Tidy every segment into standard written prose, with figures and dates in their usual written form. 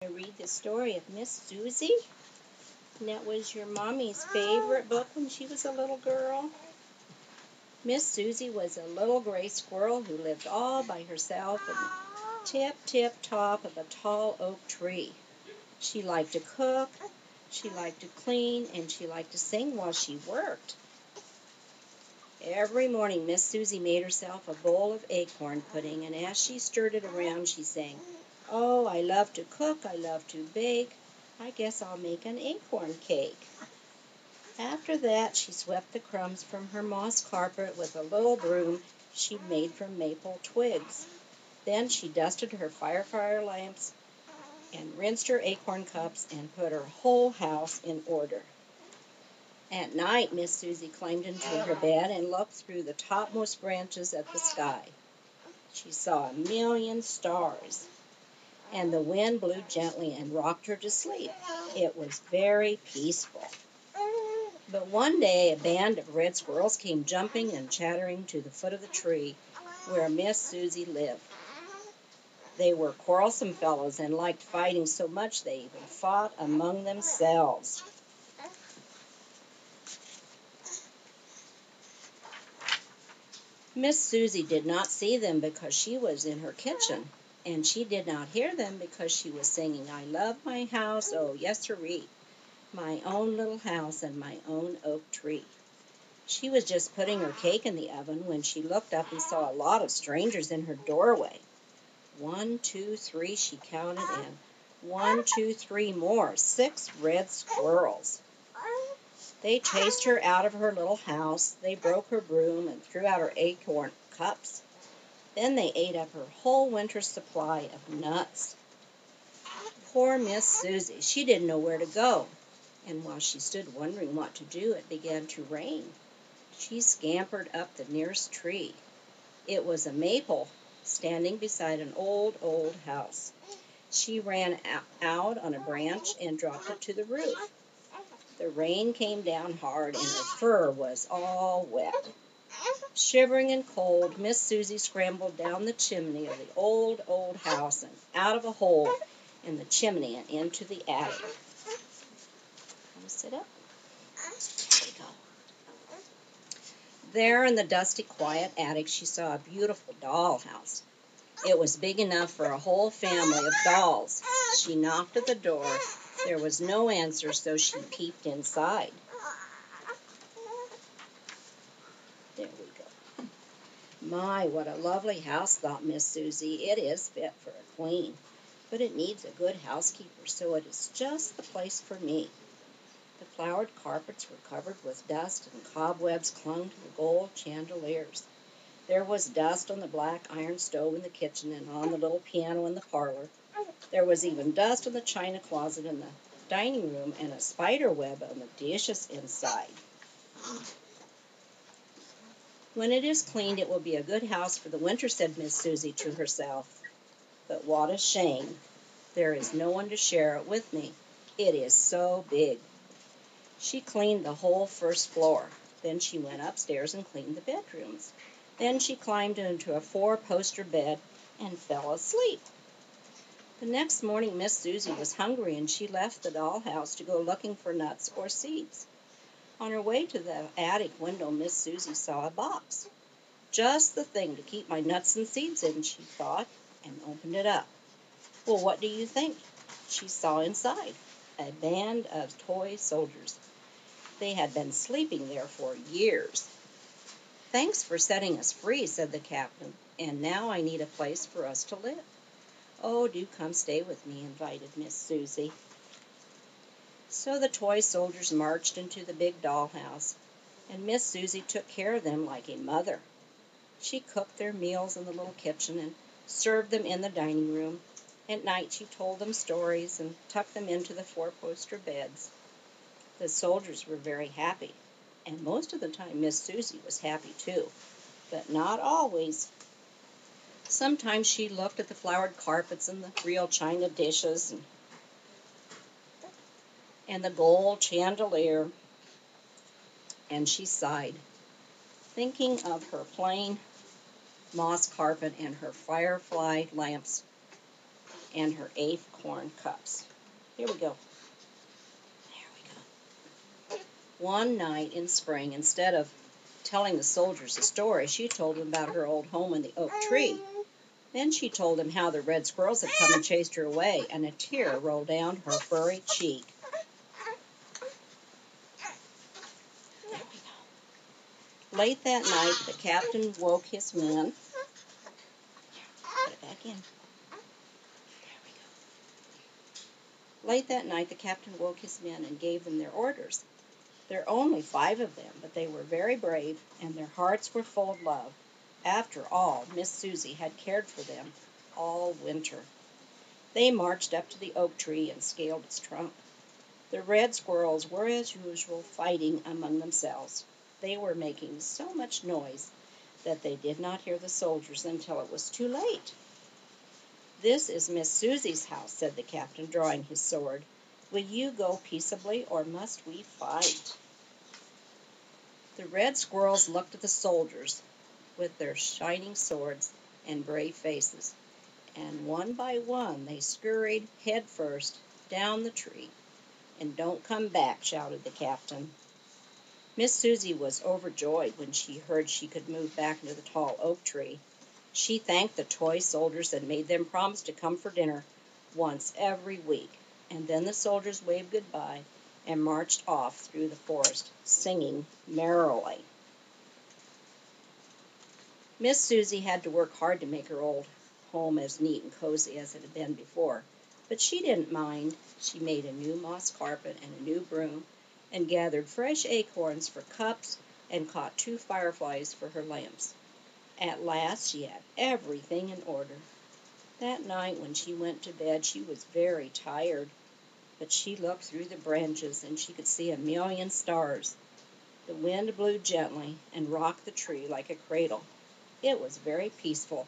I read the story of Miss Suzy, and that was your mommy's favorite book when she was a little girl. Miss Suzy was a little gray squirrel who lived all by herself in the tip top of a tall oak tree. She liked to cook, she liked to clean, and she liked to sing while she worked. Every morning Miss Suzy made herself a bowl of acorn pudding, and as she stirred it around she sang, "Oh, I love to cook, I love to bake, I guess I'll make an acorn cake." After that she swept the crumbs from her moss carpet with a little broom she'd made from maple twigs. Then she dusted her fire lamps and rinsed her acorn cups and put her whole house in order. At night Miss Suzy climbed into her bed and looked through the topmost branches at the sky. She saw a million stars, and the wind blew gently and rocked her to sleep. It was very peaceful. But one day a band of red squirrels came jumping and chattering to the foot of the tree where Miss Suzy lived. They were quarrelsome fellows and liked fighting so much they even fought among themselves. Miss Suzy did not see them because she was in her kitchen, and she did not hear them because she was singing, "I love my house, oh yes sirree, my own little house and my own oak tree." She was just putting her cake in the oven when she looked up and saw a lot of strangers in her doorway. 1, 2, 3, she counted, and 1, 2, 3 more, 6 red squirrels. They chased her out of her little house, they broke her broom and threw out her acorn cups. Then they ate up her whole winter's supply of nuts. Poor Miss Suzy, she didn't know where to go, and while she stood wondering what to do, it began to rain. She scampered up the nearest tree. It was a maple standing beside an old house. She ran out on a branch and dropped it to the roof. The rain came down hard and her fur was all wet. Shivering and cold, Miss Suzy scrambled down the chimney of the old house and out of a hole in the chimney and into the attic. Want to sit up? There we go. There in the dusty, quiet attic, she saw a beautiful dollhouse. It was big enough for a whole family of dolls. She knocked at the door. There was no answer, so she peeped inside. There we go. My, what a lovely house, thought Miss Suzy. It is fit for a queen, but it needs a good housekeeper, so it is just the place for me. The flowered carpets were covered with dust, and cobwebs clung to the gold chandeliers. There was dust on the black iron stove in the kitchen and on the little piano in the parlor. There was even dust on the china closet in the dining room and a spider web on the dishes inside. "When it is cleaned, it will be a good house for the winter," said Miss Suzy to herself. "But what a shame! There is no one to share it with me. It is so big." She cleaned the whole first floor. Then she went upstairs and cleaned the bedrooms. Then she climbed into a 4-poster bed and fell asleep. The next morning Miss Suzy was hungry, and she left the dollhouse to go looking for nuts or seeds. On her way to the attic window, Miss Suzy saw a box. "Just the thing to keep my nuts and seeds in," she thought, and opened it up. Well, what do you think she saw inside? A band of toy soldiers. They had been sleeping there for years. "Thanks for setting us free," said the captain, "and now I need a place for us to live." "Oh, do come stay with me," invited Miss Suzy. So the toy soldiers marched into the big dollhouse, and Miss Suzy took care of them like a mother. She cooked their meals in the little kitchen and served them in the dining room. At night she told them stories and tucked them into the 4-poster beds. The soldiers were very happy, and most of the time Miss Suzy was happy too, but not always. Sometimes she looked at the flowered carpets and the real china dishes and the gold chandelier, and she sighed, thinking of her plain moss carpet and her firefly lamps and her acorn cups. Here we go. There we go. One night in spring, instead of telling the soldiers a story, she told them about her old home in the oak tree. Then she told them how the red squirrels had come and chased her away, and a tear rolled down her furry cheek. There we go. Late that night, the captain woke his men. Put it back in. There we go. Late that night, the captain woke his men and gave them their orders. There are only 5 of them, but they were very brave, and their hearts were full of love. After all, Miss Suzy had cared for them all winter. They marched up to the oak tree and scaled its trunk. The red squirrels were, as usual, fighting among themselves. They were making so much noise that they did not hear the soldiers until it was too late. "This is Miss Suzy's house," said the captain, drawing his sword. "Will you go peaceably, or must we fight?" The red squirrels looked at the soldiers with their shining swords and brave faces, and one by one they scurried head first down the tree. "And don't come back," shouted the captain. Miss Suzy was overjoyed when she heard she could move back into the tall oak tree. She thanked the toy soldiers and made them promise to come for dinner once every week, and then the soldiers waved goodbye and marched off through the forest, singing merrily. Miss Suzy had to work hard to make her old home as neat and cozy as it had been before, but she didn't mind. She made a new moss carpet and a new broom, and gathered fresh acorns for cups, and caught 2 fireflies for her lamps. At last she had everything in order. That night when she went to bed she was very tired, but she looked through the branches and she could see a million stars. The wind blew gently and rocked the tree like a cradle. It was very peaceful,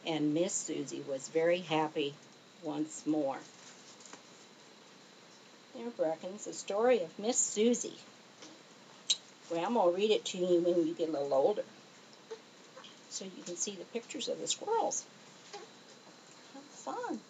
and Miss Suzy was very happy once more. There, Brecken's the story of Miss Suzy. Grandma will read it to you when you get a little older, so you can see the pictures of the squirrels. Have fun.